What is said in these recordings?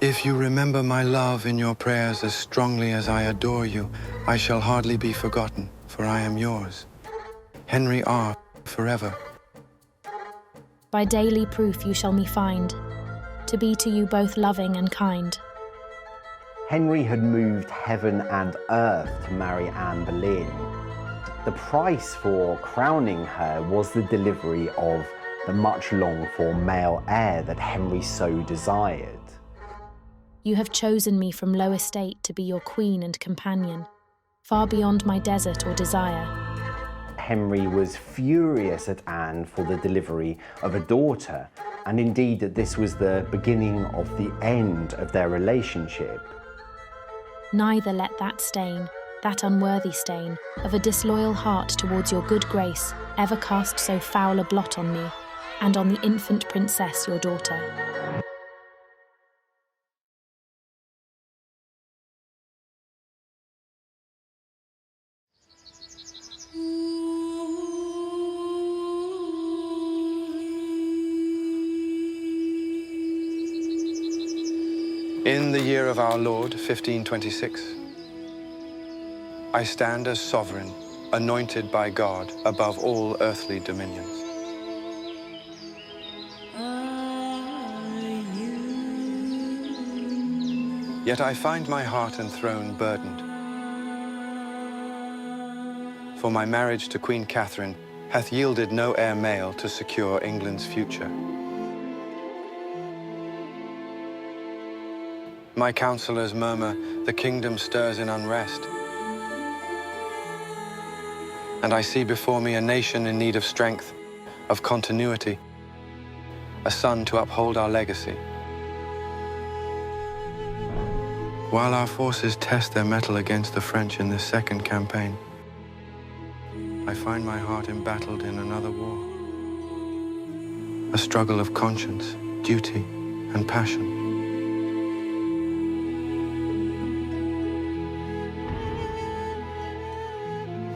If you remember my love in your prayers as strongly as I adore you, I shall hardly be forgotten, for I am yours. Henry R. forever. By daily proof you shall me find, to be to you both loving and kind. Henry had moved heaven and earth to marry Anne Boleyn. The price for crowning her was the delivery of the much longed for male heir that Henry so desired. You have chosen me from low estate to be your queen and companion, far beyond my desert or desire. Henry was furious at Anne for the delivery of a daughter, and indeed that this was the beginning of the end of their relationship. Neither let that stain, that unworthy stain, of a disloyal heart towards your good grace, ever cast so foul a blot on me, and on the infant princess your daughter. In the year of our Lord, 1526, I stand as sovereign, anointed by God above all earthly dominions. Yet I find my heart and throne burdened. For my marriage to Queen Catherine hath yielded no heir male to secure England's future. My counsellors murmur, the kingdom stirs in unrest. And I see before me a nation in need of strength, of continuity, a son to uphold our legacy. While our forces test their mettle against the French in this second campaign, I find my heart embattled in another war. A struggle of conscience, duty, and passion.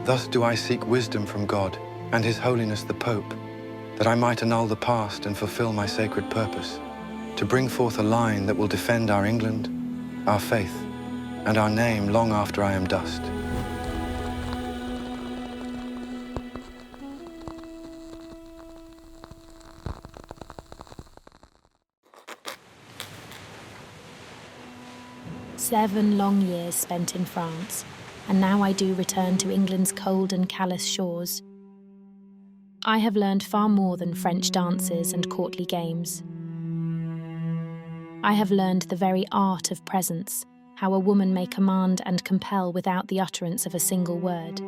Thus do I seek wisdom from God and His Holiness the Pope, that I might annul the past and fulfill my sacred purpose, to bring forth a line that will defend our England, our faith, and our name long after I am dust. "7 long years spent in France, and now I do return to England's cold and callous shores. I have learned far more than French dances and courtly games. I have learned the very art of presence, how a woman may command and compel without the utterance of a single word.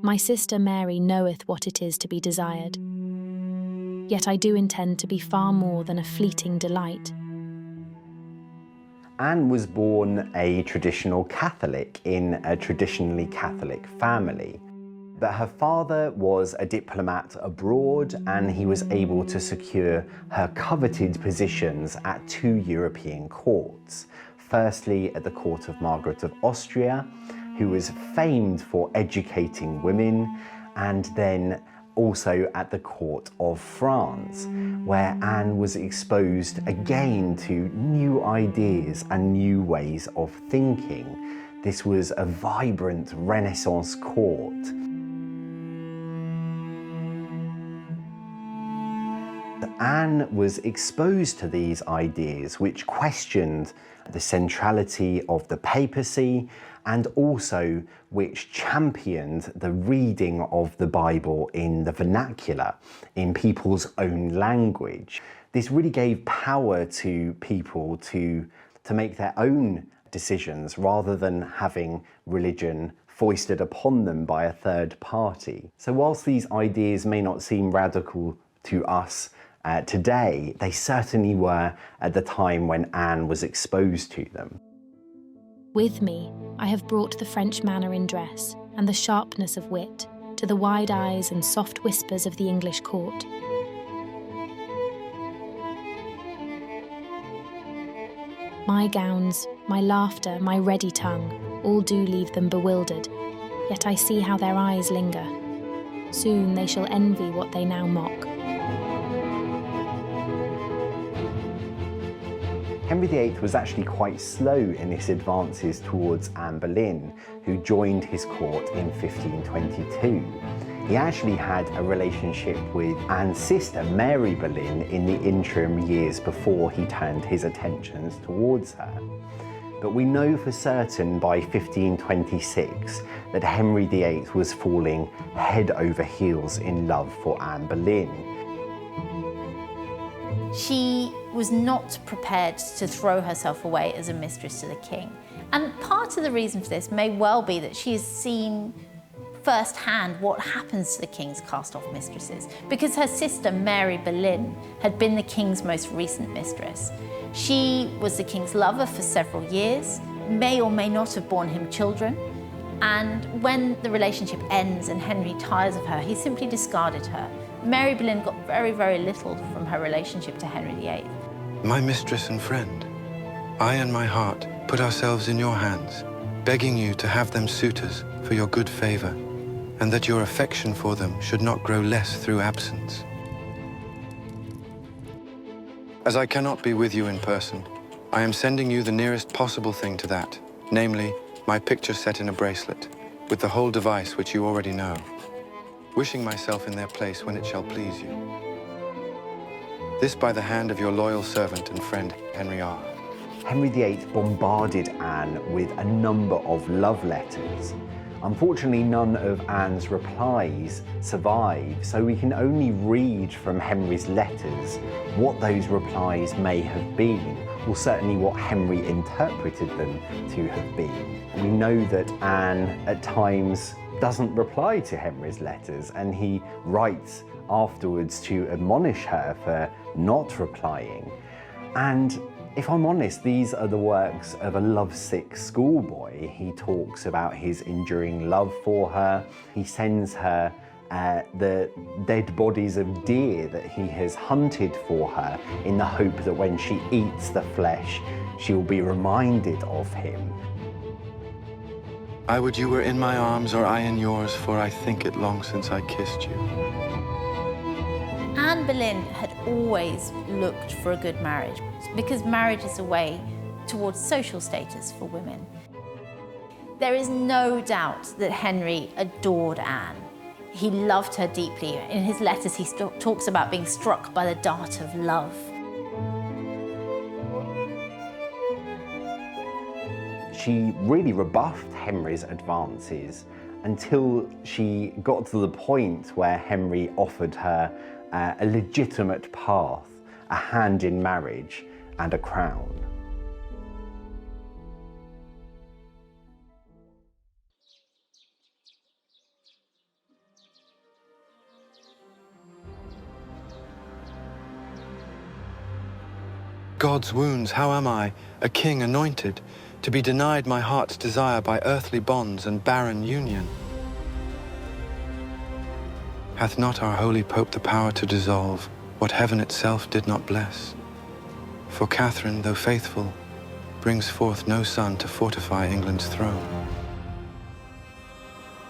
My sister Mary knoweth what it is to be desired. Yet I do intend to be far more than a fleeting delight." Anne was born a traditional Catholic in a traditionally Catholic family. But her father was a diplomat abroad, and he was able to secure her coveted positions at 2 European courts. Firstly, at the court of Margaret of Austria, who was famed for educating women, and then also at the court of France, where Anne was exposed again to new ideas and new ways of thinking. This was a vibrant Renaissance court. Anne was exposed to these ideas, which questioned the centrality of the papacy and also which championed the reading of the Bible in the vernacular, in people's own language. This really gave power to people to make their own decisions rather than having religion foisted upon them by a third party. So whilst these ideas may not seem radical to us today, they certainly were at the time when Anne was exposed to them. "With me, I have brought the French manner in dress, and the sharpness of wit, to the wide eyes and soft whispers of the English court. My gowns, my laughter, my ready tongue, all do leave them bewildered, yet I see how their eyes linger. Soon they shall envy what they now mock. Henry VIII was actually quite slow in his advances towards Anne Boleyn, who joined his court in 1522. He actually had a relationship with Anne's sister, Mary Boleyn, in the interim years before he turned his attentions towards her. But we know for certain by 1526 that Henry VIII was falling head over heels in love for Anne Boleyn. She was not prepared to throw herself away as a mistress to the king. And part of the reason for this may well be that she has seen firsthand what happens to the king's cast-off mistresses, because her sister Mary Boleyn had been the king's most recent mistress. She was the king's lover for several years, may or may not have borne him children, and when the relationship ends and Henry tires of her, he simply discarded her. Mary Boleyn got very, very little from her relationship to Henry VIII. My mistress and friend, I and my heart put ourselves in your hands, begging you to have them suitors for your good favor, and that your affection for them should not grow less through absence. As I cannot be with you in person, I am sending you the nearest possible thing to that, namely, my picture set in a bracelet, with the whole device which you already know, wishing myself in their place when it shall please you. This by the hand of your loyal servant and friend, Henry R. Henry VIII bombarded Anne with a number of love letters. Unfortunately, none of Anne's replies survive, so we can only read from Henry's letters what those replies may have been, or certainly what Henry interpreted them to have been. We know that Anne, at times, doesn't reply to Henry's letters, and he writes afterwards to admonish her for not replying. And if I'm honest, these are the works of a lovesick schoolboy. He talks about his enduring love for her. He sends her the dead bodies of deer that he has hunted for her in the hope that when she eats the flesh, she will be reminded of him. I would you were in my arms or I in yours, for I think it long since I kissed you. Anne Boleyn had always looked for a good marriage, because marriage is a way towards social status for women. There is no doubt that Henry adored Anne. He loved her deeply. In his letters, he talks about being struck by the dart of love. She really rebuffed Henry's advances until she got to the point where Henry offered her a legitimate path, a hand in marriage, and a crown. God's wounds, how am I, a king anointed, to be denied my heart's desire by earthly bonds and barren union? Hath not our holy Pope the power to dissolve what heaven itself did not bless? For Catherine, though faithful, brings forth no son to fortify England's throne.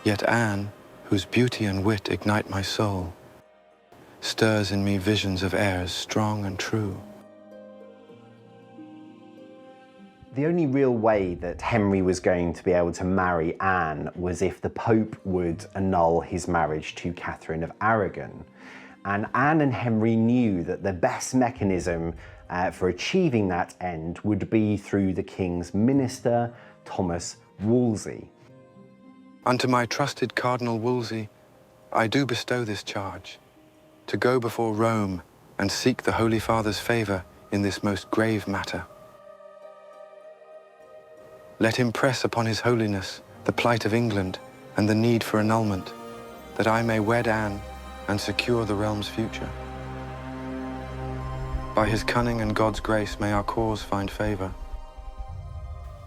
Yet Anne, whose beauty and wit ignite my soul, stirs in me visions of heirs strong and true. The only real way that Henry was going to be able to marry Anne was if the Pope would annul his marriage to Catherine of Aragon. And Anne and Henry knew that the best mechanism for achieving that end would be through the king's minister, Thomas Wolsey. Unto my trusted Cardinal Wolsey, I do bestow this charge, to go before Rome and seek the Holy Father's favour in this most grave matter. Let him press upon his holiness the plight of England and the need for annulment, that I may wed Anne and secure the realm's future. By his cunning and God's grace may our cause find favour.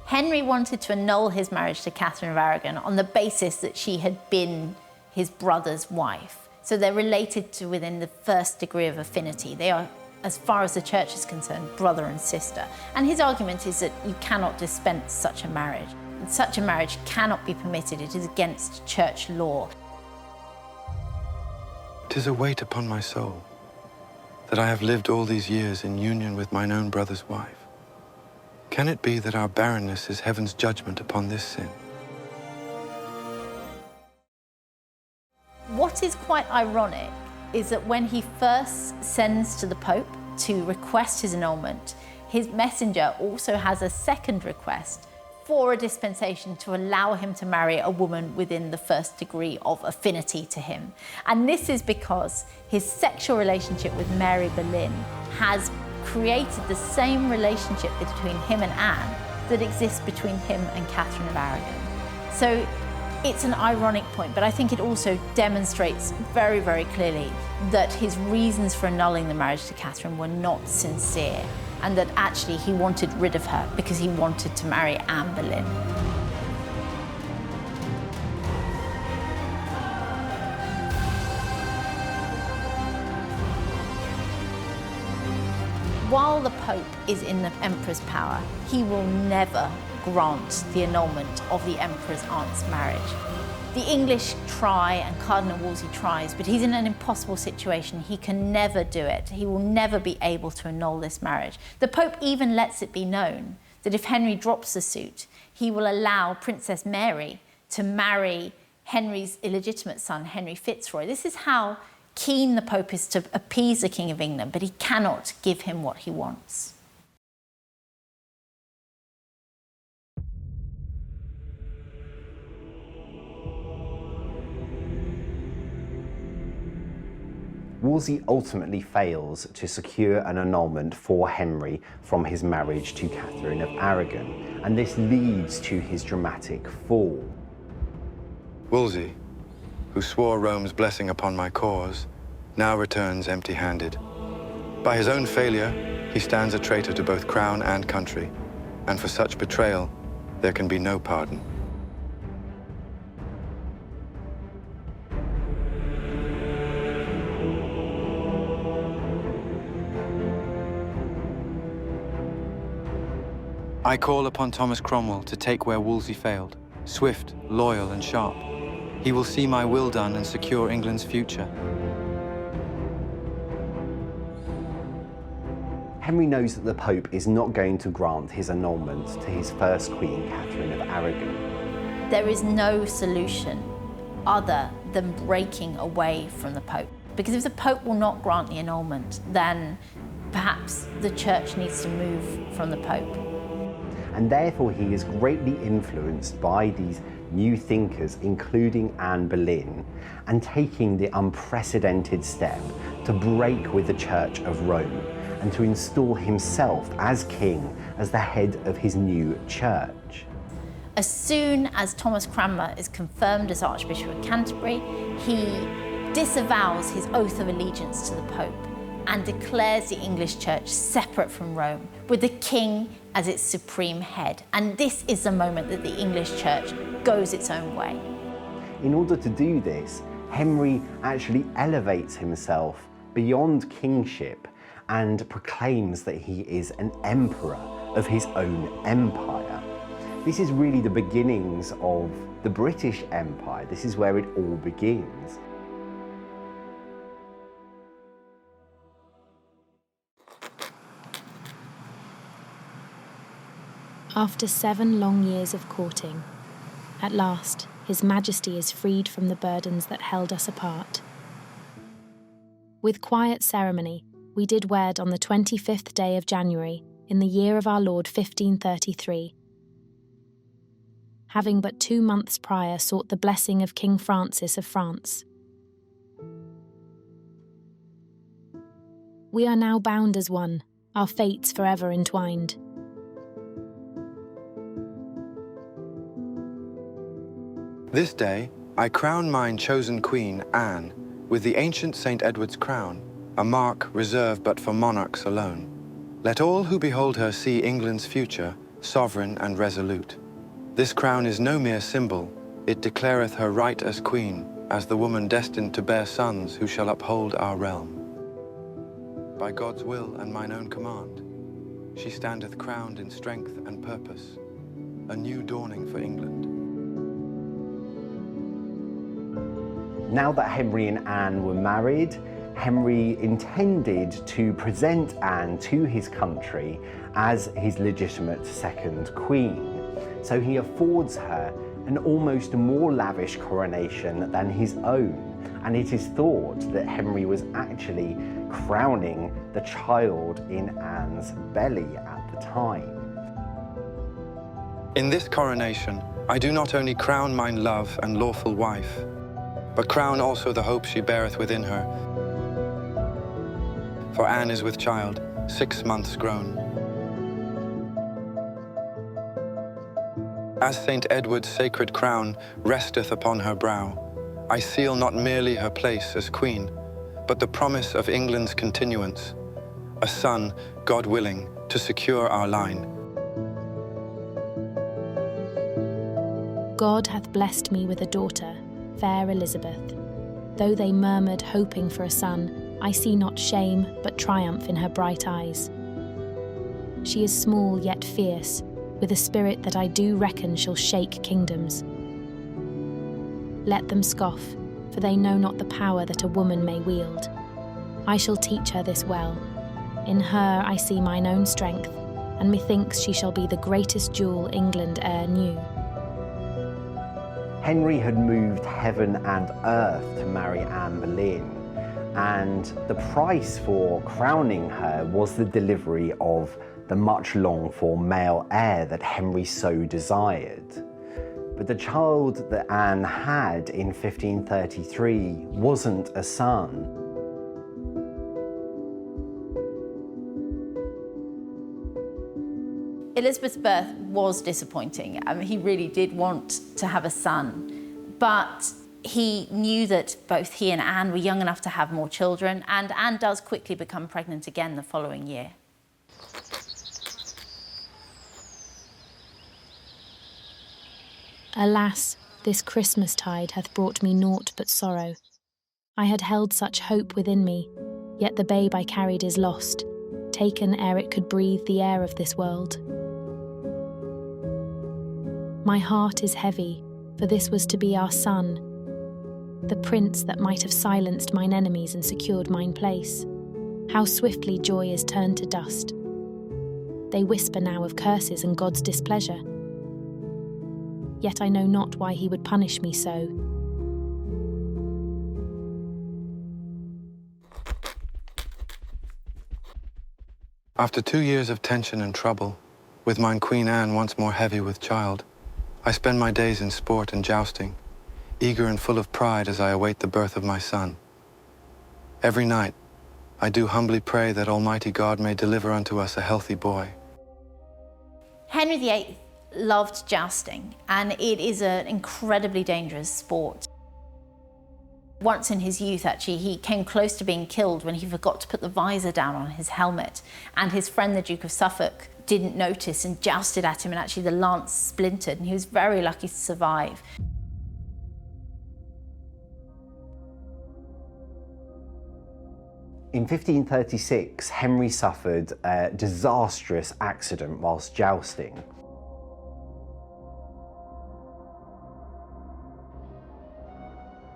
Henry wanted to annul his marriage to Catherine of Aragon on the basis that she had been his brother's wife. So they're related to within the first degree of affinity. They are, as far as the church is concerned, brother and sister. And his argument is that you cannot dispense such a marriage. And such a marriage cannot be permitted. It is against church law. 'Tis a weight upon my soul that I have lived all these years in union with mine own brother's wife. Can it be that our barrenness is heaven's judgment upon this sin? What is quite ironic is that when he first sends to the Pope to request his annulment, his messenger also has a second request for a dispensation to allow him to marry a woman within the first degree of affinity to him. And this is because his sexual relationship with Mary Boleyn has created the same relationship between him and Anne that exists between him and Catherine of Aragon. So it's an ironic point, but I think it also demonstrates very, very clearly that his reasons for annulling the marriage to Catherine were not sincere, and that actually he wanted rid of her because he wanted to marry Anne Boleyn. While the Pope is in the Emperor's power, he will never grant the annulment of the Emperor's aunt's marriage. The English try, and Cardinal Wolsey tries, but he's in an impossible situation. He can never do it. He will never be able to annul this marriage. The Pope even lets it be known that if Henry drops the suit, he will allow Princess Mary to marry Henry's illegitimate son, Henry Fitzroy. This is how keen the Pope is to appease the King of England, but he cannot give him what he wants. Wolsey ultimately fails to secure an annulment for Henry from his marriage to Catherine of Aragon, and this leads to his dramatic fall. Wolsey, who swore Rome's blessing upon my cause, now returns empty-handed. By his own failure, he stands a traitor to both crown and country, and for such betrayal, there can be no pardon. I call upon Thomas Cromwell to take where Wolsey failed, swift, loyal, and sharp. He will see my will done and secure England's future. Henry knows that the Pope is not going to grant his annulment to his first queen, Catherine of Aragon. There is no solution other than breaking away from the Pope. Because if the Pope will not grant the annulment, then perhaps the Church needs to move from the Pope. And therefore he is greatly influenced by these new thinkers, including Anne Boleyn, and taking the unprecedented step to break with the Church of Rome and to install himself as king, as the head of his new church. As soon as Thomas Cranmer is confirmed as Archbishop of Canterbury, he disavows his oath of allegiance to the Pope and declares the English Church separate from Rome, with the king as its supreme head. And this is the moment that the English Church goes its own way. In order to do this, Henry actually elevates himself beyond kingship and proclaims that he is an emperor of his own empire. This is really the beginnings of the British Empire. This is where it all begins. After 7 long years of courting, at last His Majesty is freed from the burdens that held us apart. With quiet ceremony, we did wed on the 25th day of January, in the year of our Lord 1533. Having but 2 months prior sought the blessing of King Francis of France. We are now bound as one, our fates forever entwined. This day, I crown mine chosen queen, Anne, with the ancient St. Edward's crown, a mark reserved but for monarchs alone. Let all who behold her see England's future, sovereign and resolute. This crown is no mere symbol, it declareth her right as queen, as the woman destined to bear sons who shall uphold our realm. By God's will and mine own command, she standeth crowned in strength and purpose, a new dawning for England. Now that Henry and Anne were married, Henry intended to present Anne to his country as his legitimate second queen. So he affords her an almost more lavish coronation than his own. And it is thought that Henry was actually crowning the child in Anne's belly at the time. In this coronation, I do not only crown mine love and lawful wife, but crown also the hope she beareth within her. For Anne is with child, 6 months grown. As St. Edward's sacred crown resteth upon her brow, I seal not merely her place as queen, but the promise of England's continuance, a son, God willing, to secure our line. God hath blessed me with a daughter, fair Elizabeth. Though they murmured, hoping for a son, I see not shame, but triumph in her bright eyes. She is small yet fierce, with a spirit that I do reckon shall shake kingdoms. Let them scoff, for they know not the power that a woman may wield. I shall teach her this well. In her I see mine own strength, and methinks she shall be the greatest jewel England e'er knew. Henry had moved heaven and earth to marry Anne Boleyn, and the price for crowning her was the delivery of the much longed for male heir that Henry so desired. But the child that Anne had in 1533 wasn't a son. Elizabeth's birth was disappointing. I mean, he really did want to have a son, but he knew that both he and Anne were young enough to have more children, and Anne does quickly become pregnant again the following year. Alas, this Christmastide hath brought me naught but sorrow. I had held such hope within me, yet the babe I carried is lost, taken ere it could breathe the air of this world. My heart is heavy, for this was to be our son, the prince that might have silenced mine enemies and secured mine place. How swiftly joy is turned to dust. They whisper now of curses and God's displeasure. Yet I know not why he would punish me so. After 2 years of tension and trouble, with mine Queen Anne once more heavy with child, I spend my days in sport and jousting, eager and full of pride as I await the birth of my son. Every night, I do humbly pray that Almighty God may deliver unto us a healthy boy. Henry VIII loved jousting, and it is an incredibly dangerous sport. Once in his youth, actually, he came close to being killed when he forgot to put the visor down on his helmet, and his friend, the Duke of Suffolk, didn't notice and jousted at him, and actually the lance splintered, and he was very lucky to survive. In 1536, Henry suffered a disastrous accident whilst jousting.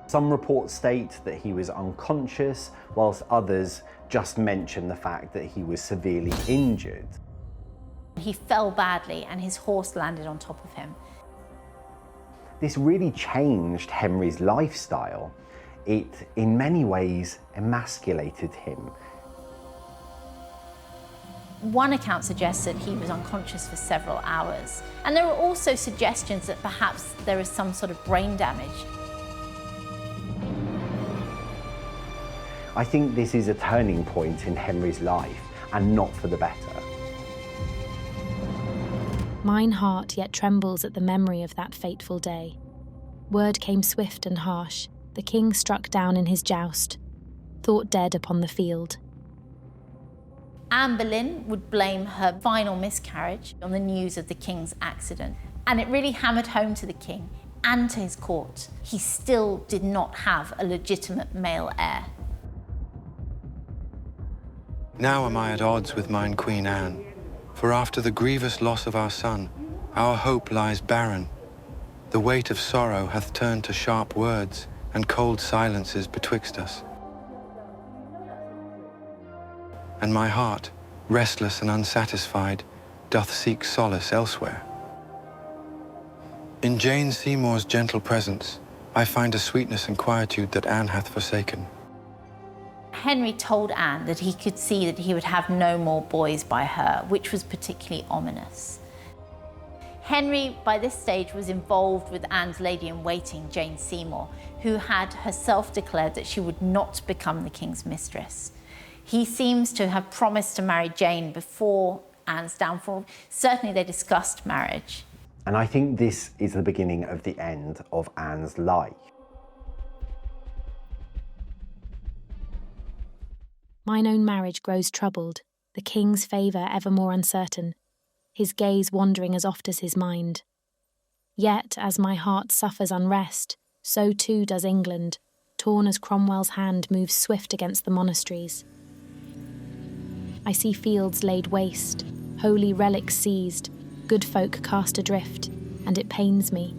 Some reports state that he was unconscious, whilst others just mention the fact that he was severely injured. He fell badly and his horse landed on top of him. This really changed Henry's lifestyle. It, in many ways, emasculated him. One account suggests that he was unconscious for several hours. And there are also suggestions that perhaps there is some sort of brain damage. I think this is a turning point in Henry's life, and not for the better. Mine heart yet trembles at the memory of that fateful day. Word came swift and harsh. The king struck down in his joust, thought dead upon the field. Anne Boleyn would blame her final miscarriage on the news of the king's accident. And it really hammered home to the king and to his court. He still did not have a legitimate male heir. Now am I at odds with mine Queen Anne, for after the grievous loss of our son, our hope lies barren. The weight of sorrow hath turned to sharp words, and cold silences betwixt us. and my heart, restless and unsatisfied, doth seek solace elsewhere. In Jane Seymour's gentle presence, I find a sweetness and quietude that Anne hath forsaken. Henry told Anne that he could see that he would have no more boys by her, which was particularly ominous. Henry, by this stage, was involved with Anne's lady-in-waiting, Jane Seymour, who had herself declared that she would not become the king's mistress. He seems to have promised to marry Jane before Anne's downfall. Certainly they discussed marriage. And I think this is the beginning of the end of Anne's life. Mine own marriage grows troubled, the king's favour ever more uncertain, his gaze wandering as oft as his mind. Yet, as my heart suffers unrest, so too does England, torn as Cromwell's hand moves swift against the monasteries. I see fields laid waste, holy relics seized, good folk cast adrift, and it pains me.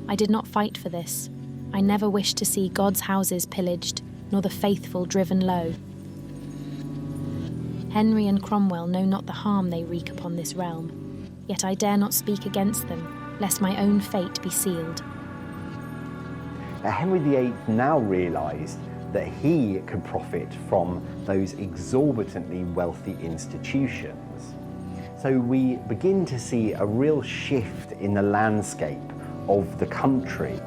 I did not fight for this. I never wished to see God's houses pillaged, nor the faithful driven low. Henry and Cromwell know not the harm they wreak upon this realm, yet I dare not speak against them, lest my own fate be sealed. Henry VIII now realised that he could profit from those exorbitantly wealthy institutions. So we begin to see a real shift in the landscape of the country.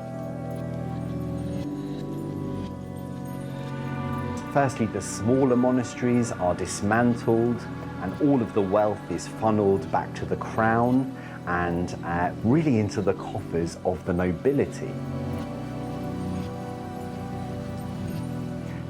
Firstly, the smaller monasteries are dismantled and all of the wealth is funneled back to the crown and really into the coffers of the nobility.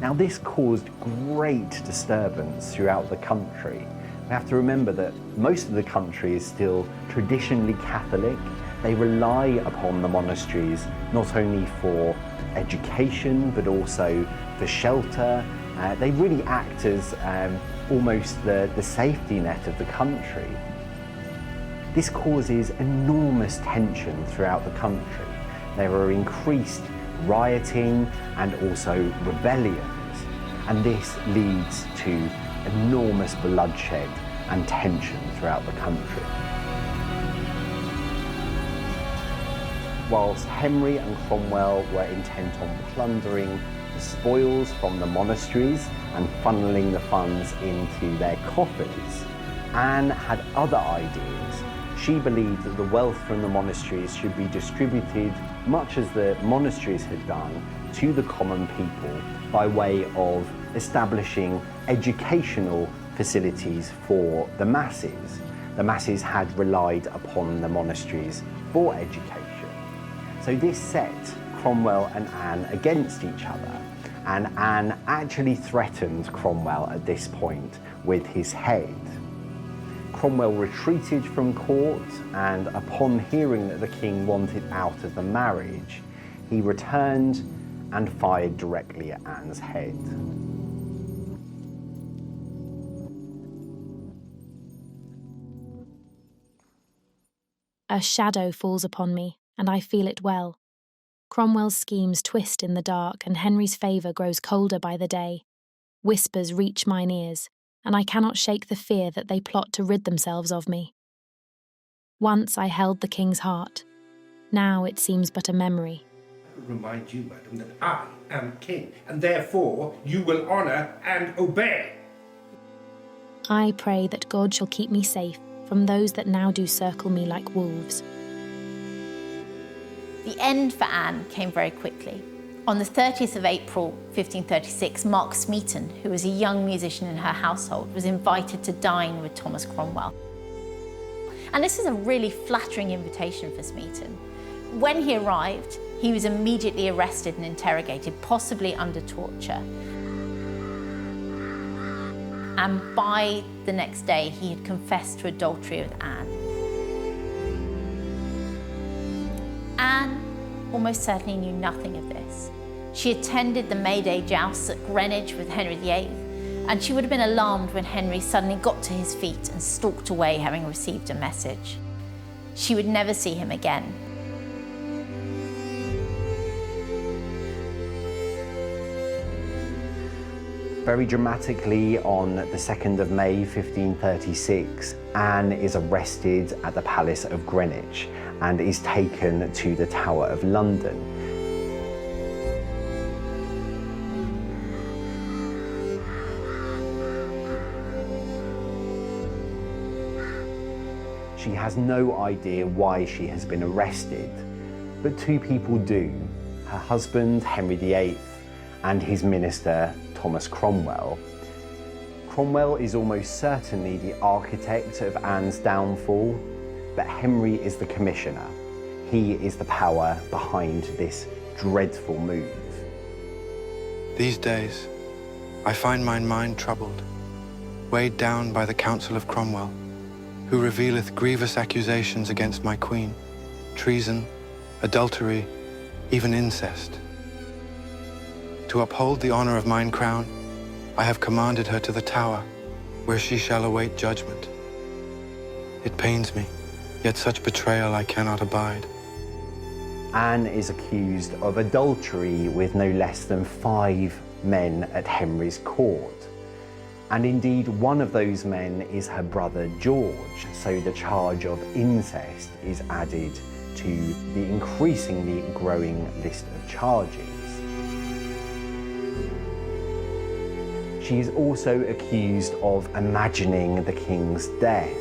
Now, this caused great disturbance throughout the country. We have to remember that most of the country is still traditionally Catholic. They rely upon the monasteries not only for education but also for shelter. They really act as almost the safety net of the country. This causes enormous tension throughout the country. There are increased rioting and also rebellions, and this leads to enormous bloodshed and tension throughout the country. Whilst Henry and Cromwell were intent on plundering the spoils from the monasteries and funneling the funds into their coffers, Anne had other ideas. She believed that the wealth from the monasteries should be distributed, much as the monasteries had done, to the common people by way of establishing educational facilities for the masses. The masses had relied upon the monasteries for education. So this set Cromwell and Anne against each other, and Anne actually threatened Cromwell at this point with his head. Cromwell retreated from court, and upon hearing that the king wanted out of the marriage, he returned and fired directly at Anne's head. A shadow falls upon me, and I feel it well. Cromwell's schemes twist in the dark, and Henry's favour grows colder by the day. Whispers reach mine ears, and I cannot shake the fear that they plot to rid themselves of me. Once I held the king's heart. Now it seems but a memory. I remind you, madam, that I am king, and therefore you will honour and obey. I pray that God shall keep me safe from those that now do circle me like wolves. The end for Anne came very quickly. On the 30th of April 1536, Mark Smeaton, who was a young musician in her household, was invited to dine with Thomas Cromwell. And this was a really flattering invitation for Smeaton. When he arrived, he was immediately arrested and interrogated, possibly under torture. And by the next day, he had confessed to adultery with Anne. Anne almost certainly knew nothing of this. She attended the May Day jousts at Greenwich with Henry VIII, and she would have been alarmed when Henry suddenly got to his feet and stalked away, having received a message. She would never see him again. Very dramatically, on the 2nd of May 1536, Anne is arrested at the Palace of Greenwich and is taken to the Tower of London. She has no idea why she has been arrested, but two people do: her husband, Henry VIII, and his minister, Thomas Cromwell. Cromwell is almost certainly the architect of Anne's downfall, but Henry is the commissioner. He is the power behind this dreadful move. These days, I find mine mind troubled, weighed down by the counsel of Cromwell, who revealeth grievous accusations against my queen, treason, adultery, even incest. To uphold the honor of mine crown, I have commanded her to the Tower, where she shall await judgment. It pains me, yet such betrayal I cannot abide. Anne is accused of adultery with no less than 5 men at Henry's court. And indeed, one of those men is her brother George, so the charge of incest is added to the increasingly growing list of charges. She is also accused of imagining the king's death,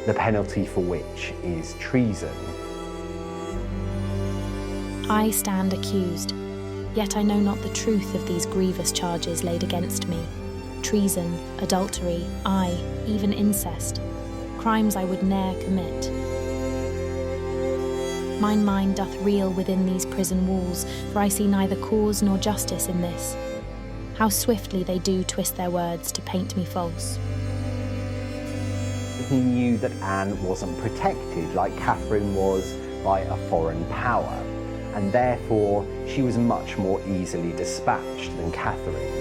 the penalty for which is treason. I stand accused, yet I know not the truth of these grievous charges laid against me. Treason, adultery, aye, even incest, crimes I would ne'er commit. Mine mind doth reel within these prison walls, for I see neither cause nor justice in this. How swiftly they do twist their words to paint me false. He knew that Anne wasn't protected like Catherine was by a foreign power, and therefore she was much more easily dispatched than Catherine.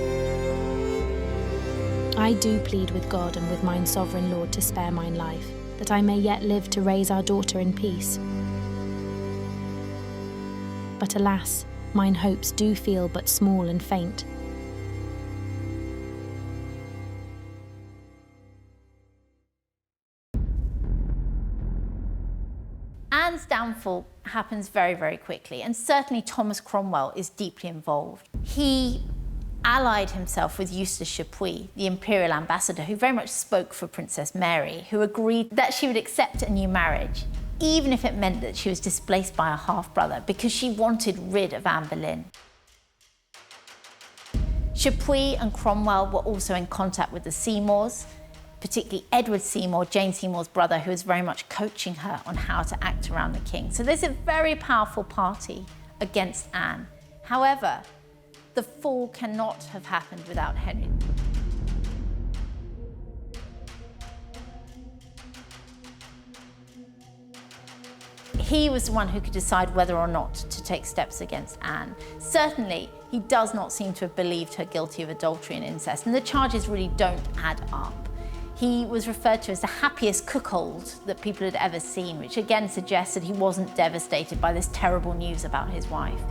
I do plead with God and with mine sovereign Lord to spare mine life, that I may yet live to raise our daughter in peace. But alas, mine hopes do feel but small and faint. Anne's downfall happens very, very quickly, and certainly Thomas Cromwell is deeply involved. He allied himself with Eustace Chapuis, the imperial ambassador, who very much spoke for Princess Mary, who agreed that she would accept a new marriage, even if it meant that she was displaced by a half-brother, because she wanted rid of Anne Boleyn. Chapuis and Cromwell were also in contact with the Seymours, particularly Edward Seymour, Jane Seymour's brother, who was very much coaching her on how to act around the king. So there's a very powerful party against Anne. However, the fall cannot have happened without Henry. He was the one who could decide whether or not to take steps against Anne. Certainly, he does not seem to have believed her guilty of adultery and incest, and the charges really don't add up. He was referred to as the happiest cuckold that people had ever seen, which again suggests that he wasn't devastated by this terrible news about his wife.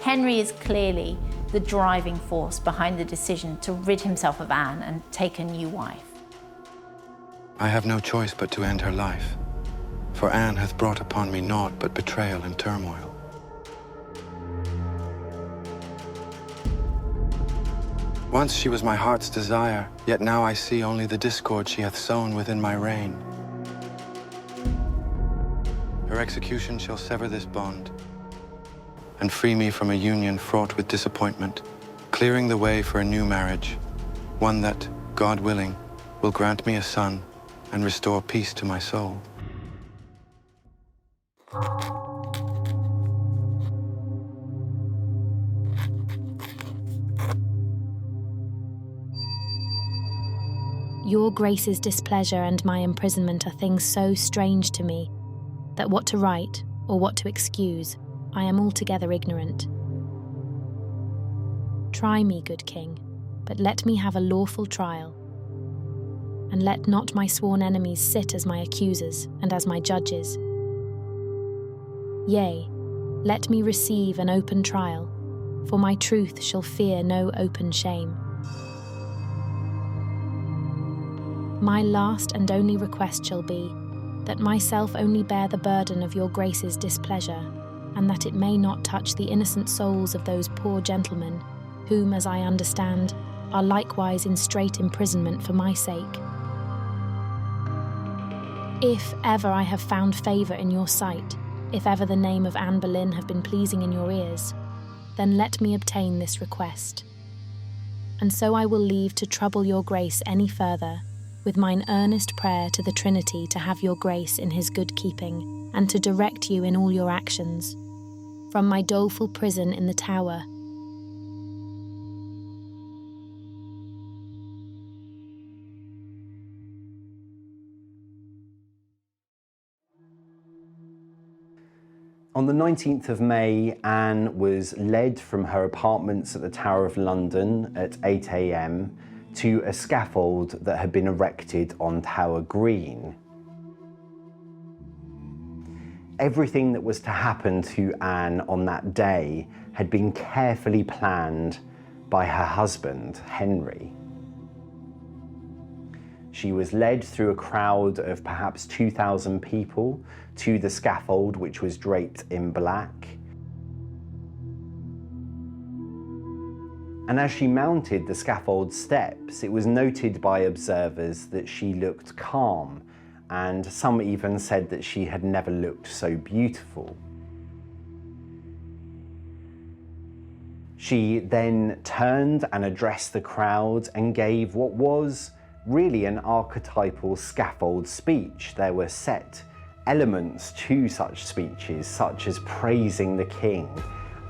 Henry is clearly the driving force behind the decision to rid himself of Anne and take a new wife. I have no choice but to end her life, for Anne hath brought upon me naught but betrayal and turmoil. Once she was my heart's desire, yet now I see only the discord she hath sown within my reign. Her execution shall sever this bond, and free me from a union fraught with disappointment, clearing the way for a new marriage, one that, God willing, will grant me a son and restore peace to my soul. Your Grace's displeasure and my imprisonment are things so strange to me, that what to write or what to excuse, I am altogether ignorant. Try me, good king, but let me have a lawful trial, and let not my sworn enemies sit as my accusers and as my judges. Yea, Let me receive an open trial, for my truth shall fear no open shame. My last and only request shall be, that myself only bear the burden of your grace's displeasure, and that it may not touch the innocent souls of those poor gentlemen, whom, as I understand, are likewise in strait imprisonment for my sake. If ever I have found favour in your sight, if ever the name of Anne Boleyn have been pleasing in your ears, then let me obtain this request. And so I will leave to trouble your grace any further, with mine earnest prayer to the Trinity to have your grace in his good keeping, and to direct you in all your actions. From my doleful prison in the Tower, On the 19th of May, Anne was led from her apartments at the Tower of London at 8 a.m. to a scaffold that had been erected on Tower Green. Everything that was to happen to Anne on that day had been carefully planned by her husband, Henry. She was led through a crowd of perhaps 2,000 people to the scaffold, which was draped in black. And as she mounted the scaffold steps, it was noted by observers that she looked calm, and some even said that she had never looked so beautiful. She then turned and addressed the crowd and gave what was really an archetypal scaffold speech. There were set elements to such speeches, such as praising the king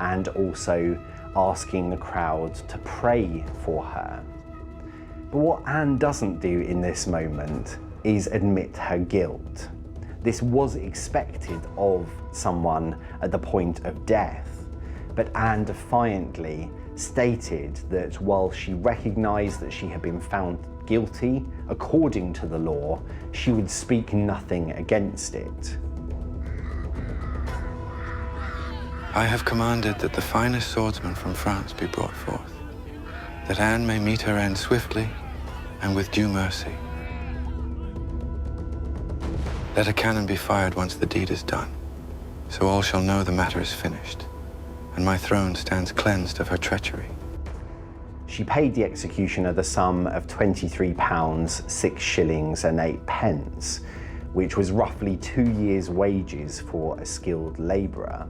and also asking the crowd to pray for her. But what Anne doesn't do in this moment is admit her guilt. This was expected of someone at the point of death, but Anne defiantly stated that while she recognised that she had been found guilty according to the law, she would speak nothing against it. I have commanded that the finest swordsman from France be brought forth, that Anne may meet her end swiftly and with due mercy. Let a cannon be fired once the deed is done, so all shall know the matter is finished, and my throne stands cleansed of her treachery. She paid the executioner the sum of £23, 6 shillings and 8 pence, which was roughly 2 years' wages for a skilled labourer.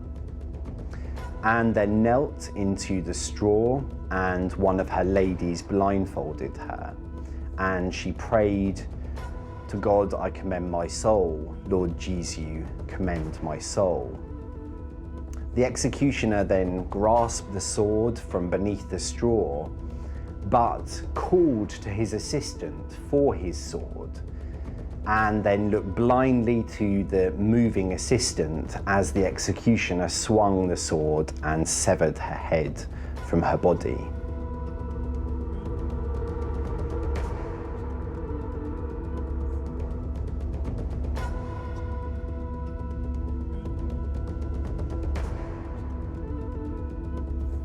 Anne then knelt into the straw, and one of her ladies blindfolded her, and she prayed, "To God I commend my soul, Lord Jesus, commend my soul." The executioner then grasped the sword from beneath the straw, but called to his assistant for his sword, and then looked blindly to the moving assistant as the executioner swung the sword and severed her head from her body.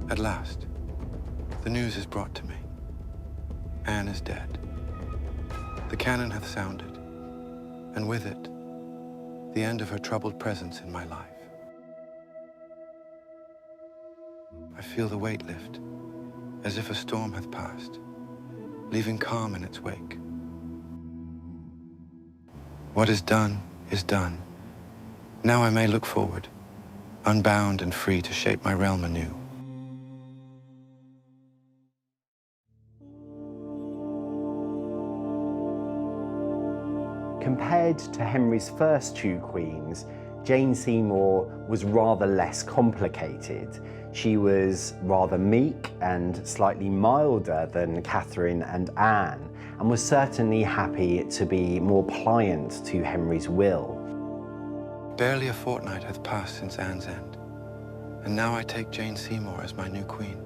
At last, the news is brought to me. Anne is dead. The cannon hath sounded, and with it, the end of her troubled presence in my life. I feel the weight lift, as if a storm hath passed, leaving calm in its wake. What is done is done. Now I may look forward, unbound and free to shape my realm anew. Compared to Henry's first 2 queens, Jane Seymour was rather less complicated. She was rather meek and slightly milder than Catherine and Anne, and was certainly happy to be more pliant to Henry's will. Barely a fortnight hath passed since Anne's end, and now I take Jane Seymour as my new queen.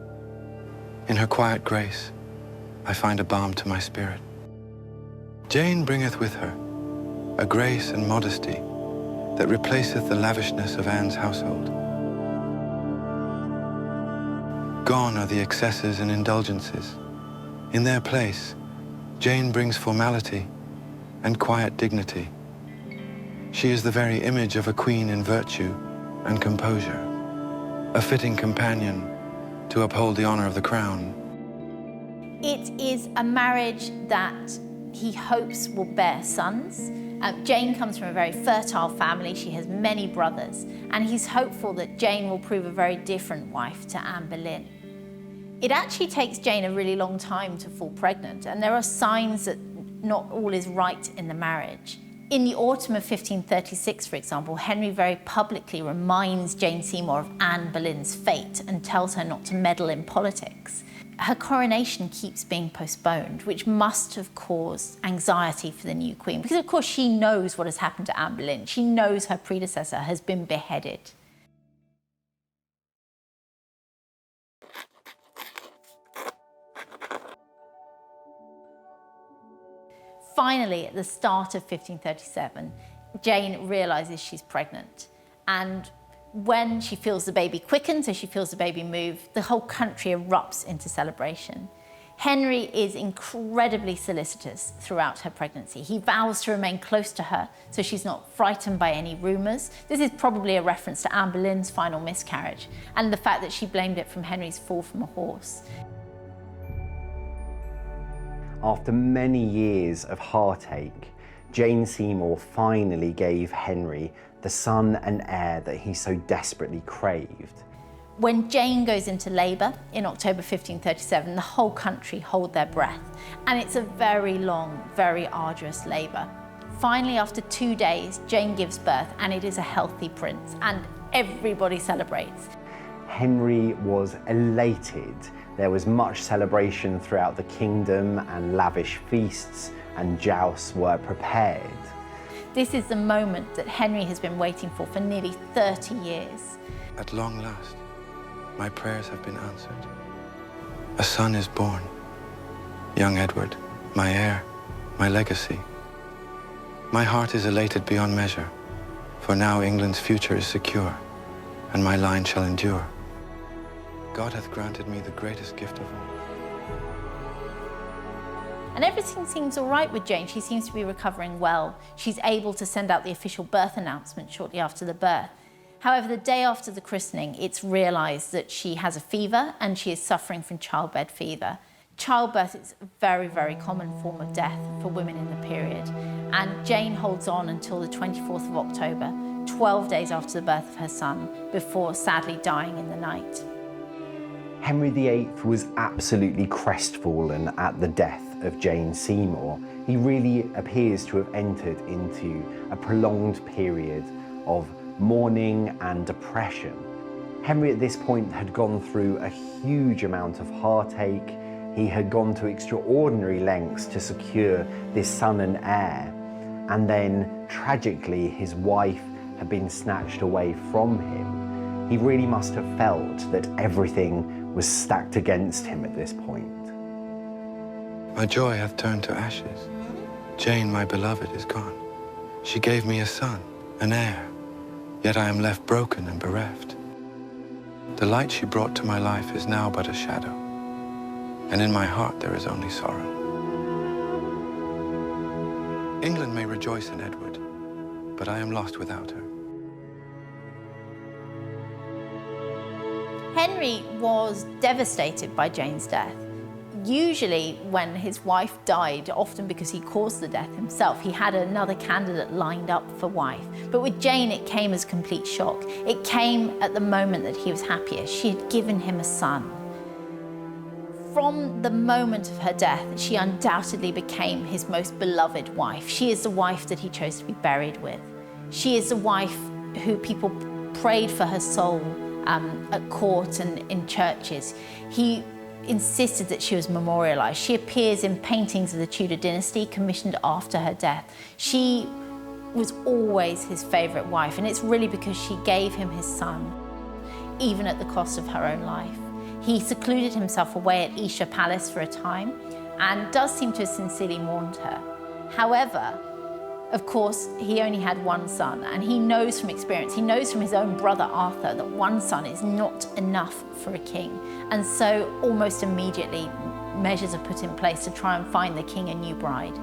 In her quiet grace, I find a balm to my spirit. Jane bringeth with her a grace and modesty that replaceth the lavishness of Anne's household. Gone are the excesses and indulgences. In their place, Jane brings formality and quiet dignity. She is the very image of a queen in virtue and composure, a fitting companion to uphold the honor of the crown. It is a marriage that he hopes will bear sons. Jane comes from a very fertile family. She has many brothers, and he's hopeful that Jane will prove a very different wife to Anne Boleyn. It actually takes Jane a really long time to fall pregnant, and there are signs that not all is right in the marriage. In the autumn of 1536, for example, Henry very publicly reminds Jane Seymour of Anne Boleyn's fate and tells her not to meddle in politics. Her coronation keeps being postponed, which must have caused anxiety for the new queen, because of course she knows what has happened to Anne Boleyn. She knows her predecessor has been beheaded. Finally, at the start of 1537, Jane realises she's pregnant, and when she feels the baby quicken, so she feels the baby move, the whole country erupts into celebration. Henry is incredibly solicitous throughout her pregnancy. He vows to remain close to her so she's not frightened by any rumours. This is probably a reference to Anne Boleyn's final miscarriage and the fact that she blamed it from Henry's fall from a horse. After many years of heartache, Jane Seymour finally gave Henry the son and heir that he so desperately craved. When Jane goes into labour in October 1537, the whole country hold their breath, and it's a very long, very arduous labour. Finally, after 2 days, Jane gives birth, and it is a healthy prince, and everybody celebrates. Henry was elated. There was much celebration throughout the kingdom, and lavish feasts and jousts were prepared. This is the moment that Henry has been waiting for nearly 30 years. At long last, my prayers have been answered. A son is born. Young Edward, my heir, my legacy. My heart is elated beyond measure, for now England's future is secure, and my line shall endure. God hath granted me the greatest gift of all. And everything seems all right with Jane. She seems to be recovering well. She's able to send out the official birth announcement shortly after the birth. However, the day after the christening, it's realised that she has a fever and she is suffering from childbed fever. Childbirth is a very, very common form of death for women in the period. And Jane holds on until the 24th of October, 12 days after the birth of her son, before sadly dying in the night. Henry VIII was absolutely crestfallen at the death of Jane Seymour. He really appears to have entered into a prolonged period of mourning and depression. Henry at this point had gone through a huge amount of heartache. He had gone to extraordinary lengths to secure this son and heir, and then tragically his wife had been snatched away from him. He really must have felt that everything was stacked against him at this point. My joy hath turned to ashes. Jane, my beloved, is gone. She gave me a son, an heir, yet I am left broken and bereft. The light she brought to my life is now but a shadow, and in my heart there is only sorrow. England may rejoice in Edward, but I am lost without her. Henry was devastated by Jane's death. Usually when his wife died, often because he caused the death himself, he had another candidate lined up for wife. But with Jane, it came as a complete shock. It came at the moment that he was happiest. She had given him a son. From the moment of her death, she undoubtedly became his most beloved wife. She is the wife that he chose to be buried with. She is the wife who people prayed for her soul at court and in churches. He insisted that she was memorialised. She appears in paintings of the Tudor dynasty commissioned after her death. She was always his favourite wife, and it's really because she gave him his son, even at the cost of her own life. He secluded himself away at Esher Palace for a time and does seem to have sincerely mourned her. However, Of course, he only had one son, and he knows from experience, he knows from his own brother Arthur, that one son is not enough for a king. And so almost immediately, measures are put in place to try and find the king a new bride.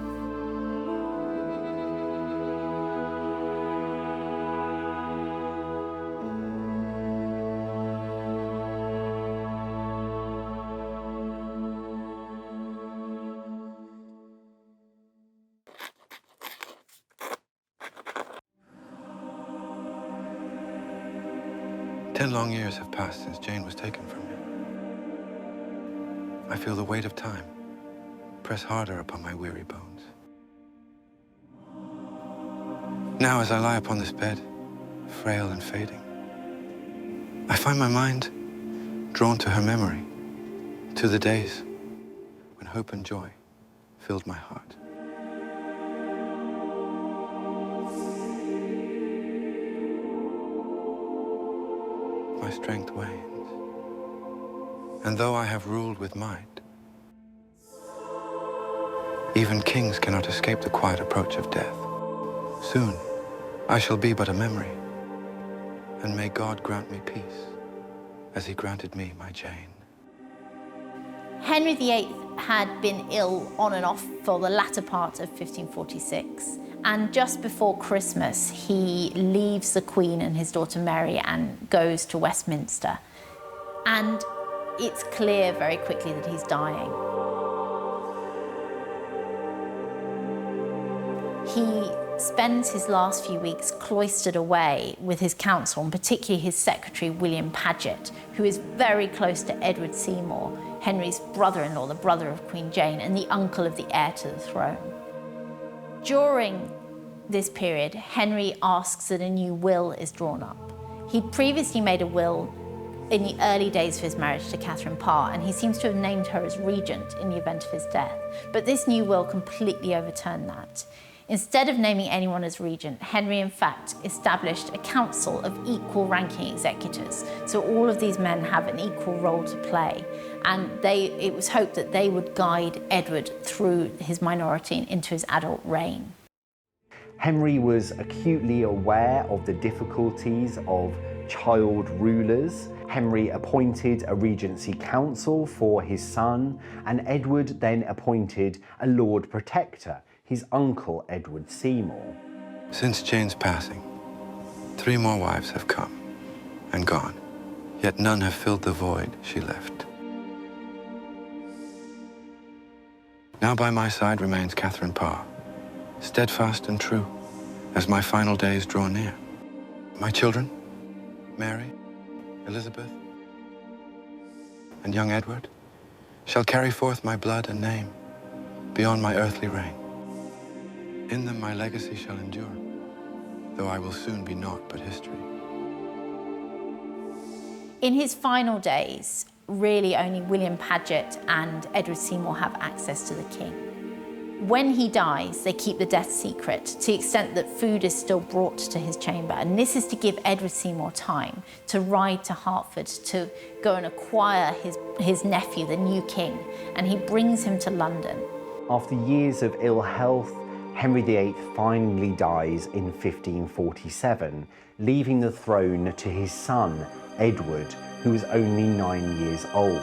Ten long years have passed since Jane was taken from me. I feel the weight of time press harder upon my weary bones. Now, as I lie upon this bed, frail and fading, I find my mind drawn to her memory, to the days when hope and joy filled my heart. My strength wanes, and though I have ruled with might, even kings cannot escape the quiet approach of death. Soon, I shall be but a memory, and may God grant me peace, as he granted me my Jane. Henry VIII had been ill on and off for the latter part of 1546. And just before Christmas, he leaves the Queen and his daughter Mary and goes to Westminster. And it's clear very quickly that he's dying. He spends his last few weeks cloistered away with his council, and particularly his secretary, William Paget, who is very close to Edward Seymour, Henry's brother-in-law, the brother of Queen Jane, and the uncle of the heir to the throne. During this period, Henry asks that a new will is drawn up. He'd previously made a will in the early days of his marriage to Catherine Parr, and he seems to have named her as regent in the event of his death. But this new will completely overturned that. Instead of naming anyone as regent, Henry in fact established a council of equal ranking executors. So all of these men have an equal role to play. And it was hoped that they would guide Edward through his minority and into his adult reign. Henry was acutely aware of the difficulties of child rulers. Henry appointed a regency council for his son, and Edward then appointed a Lord Protector, his uncle Edward Seymour. Since Jane's passing, 3 more wives have come and gone, yet none have filled the void she left. Now by my side remains Catherine Parr, steadfast and true, as my final days draw near. My children, Mary, Elizabeth, and young Edward, shall carry forth my blood and name beyond my earthly reign. In them my legacy shall endure, though I will soon be naught but history. In his final days, really only William Paget and Edward Seymour have access to the king. When he dies, they keep the death secret to the extent that food is still brought to his chamber. And this is to give Edward Seymour time to ride to Hertford to go and acquire his nephew, the new king. And he brings him to London. After years of ill health, Henry VIII finally dies in 1547, leaving the throne to his son, Edward, who was only 9 years old.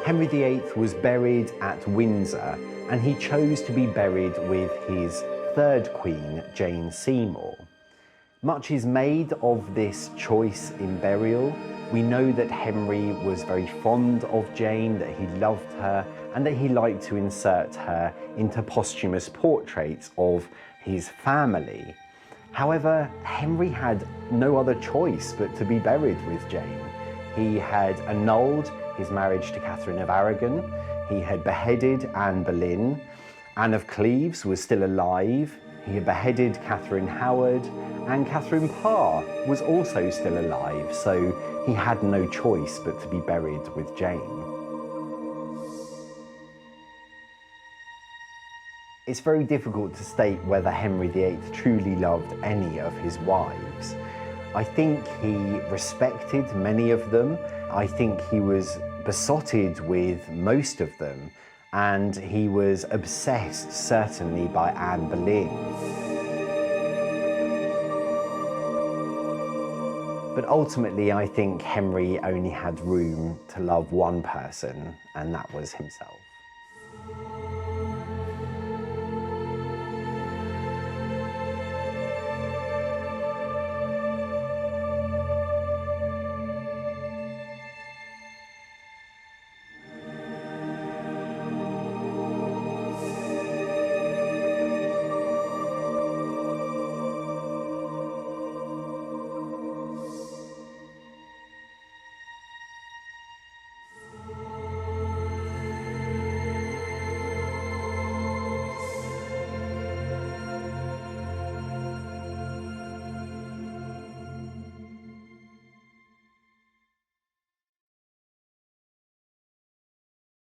Henry VIII was buried at Windsor, and he chose to be buried with his third queen, Jane Seymour. Much is made of this choice in burial. We know that Henry was very fond of Jane, that he loved her, and that he liked to insert her into posthumous portraits of his family. However, Henry had no other choice but to be buried with Jane. He had annulled his marriage to Catherine of Aragon. He had beheaded Anne Boleyn. Anne of Cleves was still alive. He had beheaded Catherine Howard, and Catherine Parr was also still alive, so he had no choice but to be buried with Jane. It's very difficult to state whether Henry VIII truly loved any of his wives. I think he respected many of them. I think he was besotted with most of them, and he was obsessed, certainly, by Anne Boleyn. But ultimately, I think Henry only had room to love one person, and that was himself.